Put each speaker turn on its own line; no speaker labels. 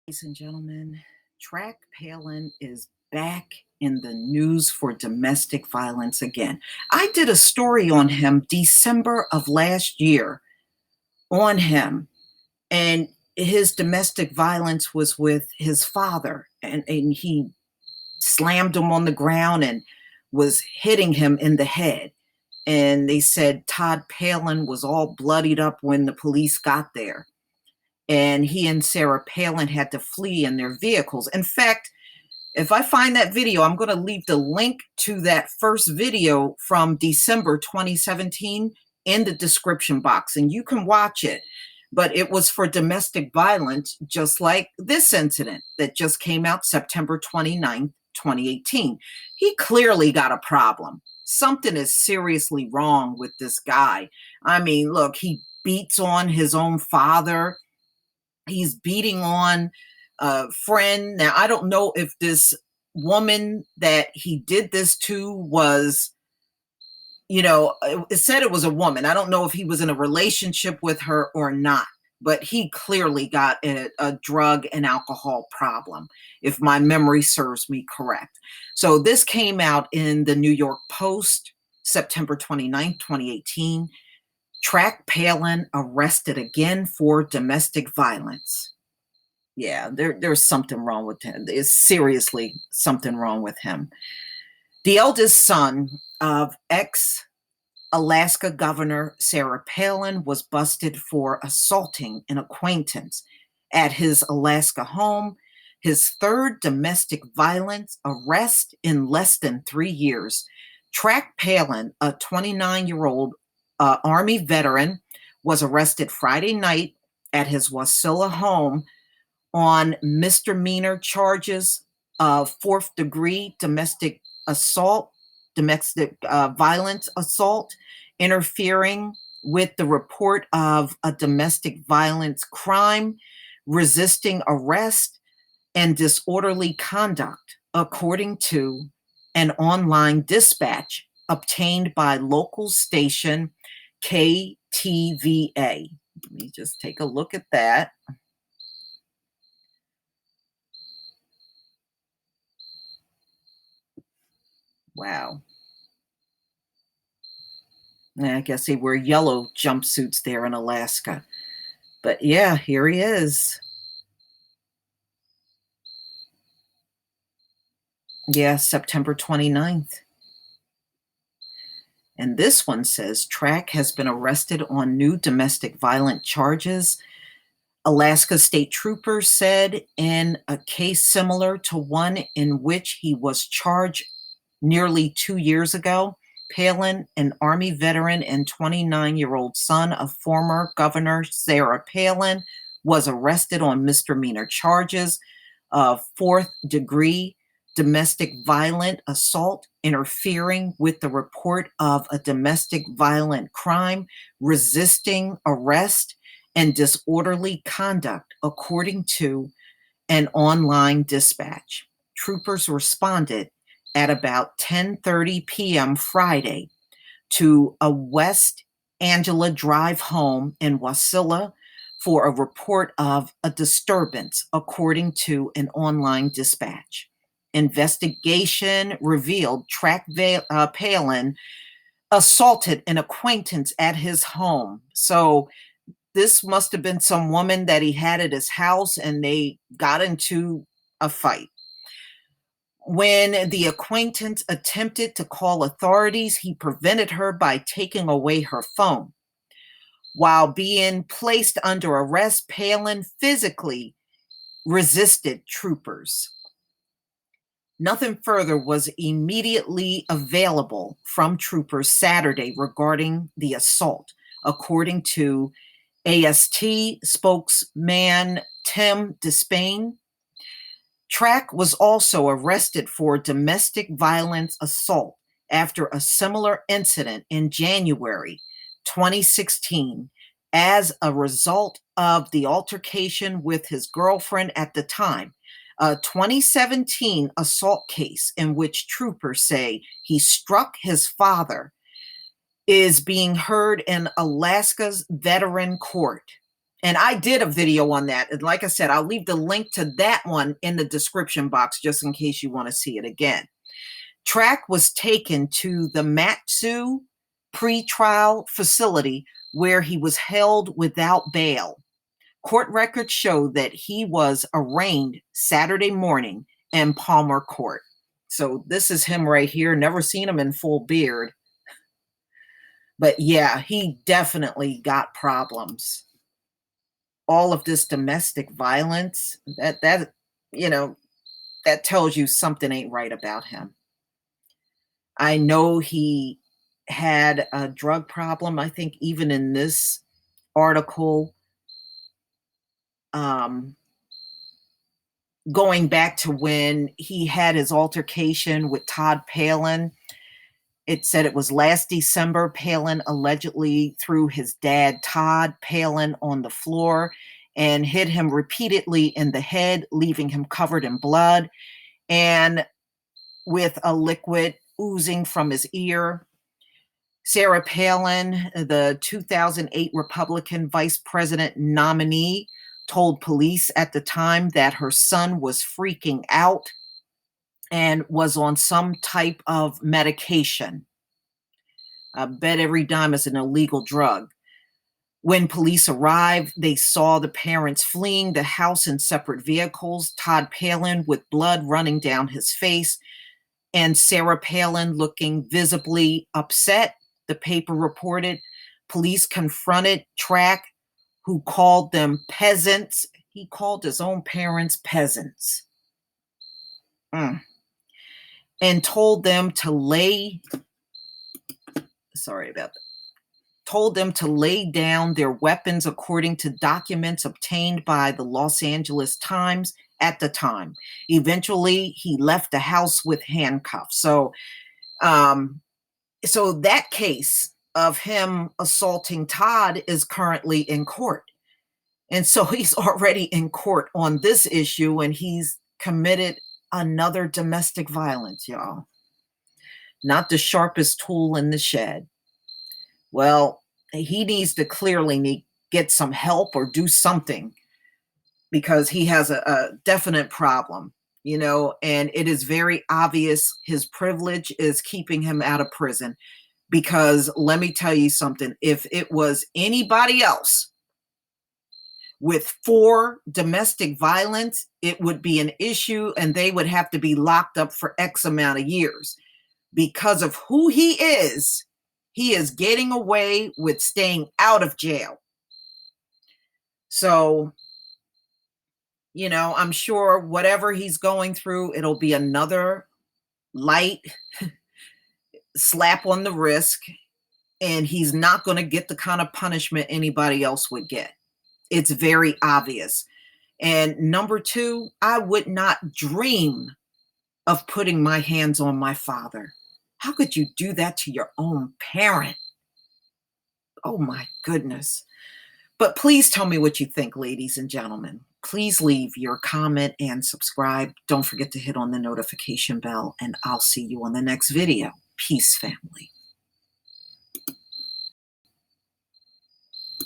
Ladies and gentlemen, Track Palin is back in the news for domestic violence again. I did a story on him December of last year on him, and his domestic violence was with his father, and he slammed him on the ground and was hitting him in the head. And they said Todd Palin was all bloodied up when the police got there, and he and Sarah Palin had to flee in their vehicles. In fact, if I find that video, I'm going to leave the link to that first video from December 2017 in the description box, and you can watch it. But it was for domestic violence, just like this incident that just came out September 29th, 2018. He clearly got a problem. Something is seriously wrong with this guy. I mean, look, he beats on his own father. He's beating on a friend. Now, I don't know if this woman that he did this to was, it said it was a woman. I don't know if he was in a relationship with her or not, but he clearly got a drug and alcohol problem, if my memory serves me correct. So this came out in the New York Post, September 29th, 2018. Track Palin arrested again for domestic violence. Yeah, there's something wrong with him. There's seriously something wrong with him. The eldest son of ex-Alaska Governor Sarah Palin was busted for assaulting an acquaintance at his Alaska home, his third domestic violence arrest in less than 3 years. Track Palin, a 29-year-old Army veteran, was arrested Friday night at his Wasilla home on misdemeanor charges of fourth-degree domestic assault, domestic violence assault, interfering with the report of a domestic violence crime, resisting arrest, and disorderly conduct, according to an online dispatch obtained by local station KTVA. Let me just take a look at that. Wow. I guess they wear yellow jumpsuits there in Alaska. But yeah, here he is. Yeah, September 29th. And this one says Track has been arrested on new domestic violence charges. Alaska state troopers said in a case similar to one in which he was charged nearly 2 years ago, Palin, an Army veteran and 29-year-old son of former Governor Sarah Palin, was arrested on misdemeanor charges of fourth-degree domestic violent assault, interfering with the report of a domestic violent crime, resisting arrest, and disorderly conduct, according to an online dispatch. Troopers responded at about 10:30 p.m. Friday to a West Angela Drive home in Wasilla for a report of a disturbance, according to an online dispatch. Investigation revealed Track Palin assaulted an acquaintance at his home. So this must have been some woman that he had at his house, and they got into a fight. When the acquaintance attempted to call authorities, he prevented her by taking away her phone. While being placed under arrest, Palin physically resisted troopers. Nothing further was immediately available from troopers Saturday regarding the assault, according to AST spokesman Tim Despain. Track was also arrested for domestic violence assault after a similar incident in January 2016 as a result of the altercation with his girlfriend at the time. A 2017 assault case in which troopers say he struck his father is being heard in Alaska's veteran court. And I did a video on that. And like I said, I'll leave the link to that one in the description box just in case you want to see it again. Track was taken to the Matsu pretrial facility where he was held without bail. Court records show that he was arraigned Saturday morning in Palmer Court. So this is him right here. Never seen him in full beard. But yeah, he definitely got problems. All of this domestic violence, that that tells you something ain't right about him. I know he had a drug problem. I think even in this article, going back to when he had his altercation with Todd Palin, it said it was last December. Palin allegedly threw his dad, Todd Palin, on the floor and hit him repeatedly in the head, leaving him covered in blood and with a liquid oozing from his ear. Sarah Palin, the 2008 Republican vice president nominee, told police at the time that her son was freaking out and was on some type of medication. I bet every dime is an illegal drug. When police arrived, they saw the parents fleeing the house in separate vehicles, Todd Palin with blood running down his face, and Sarah Palin looking visibly upset. The paper reported police confronted Track, who called them peasants. He called his own parents peasants. And told them to lay down their weapons according to documents obtained by the Los Angeles Times at the time. Eventually, he left the house with handcuffs. So that case of him assaulting Todd is currently in court. And so he's already in court on this issue, and he's committed another domestic violence, y'all. Not the sharpest tool in the shed. Well, he needs to clearly get some help or do something because he has a definite problem, and it is very obvious his privilege is keeping him out of prison. Because let me tell you something, if it was anybody else with 4 domestic violence, it would be an issue and they would have to be locked up for X amount of years. Because of who he is getting away with staying out of jail. So, I'm sure whatever he's going through, it'll be another light slap on the wrist, and he's not going to get the kind of punishment anybody else would get. It's very obvious. And number 2, I would not dream of putting my hands on my father. How could you do that to your own parent? Oh my goodness. But please tell me what you think, ladies and gentlemen. Please leave your comment and subscribe. Don't forget to hit on the notification bell, and I'll see you on the next video. Peace, family.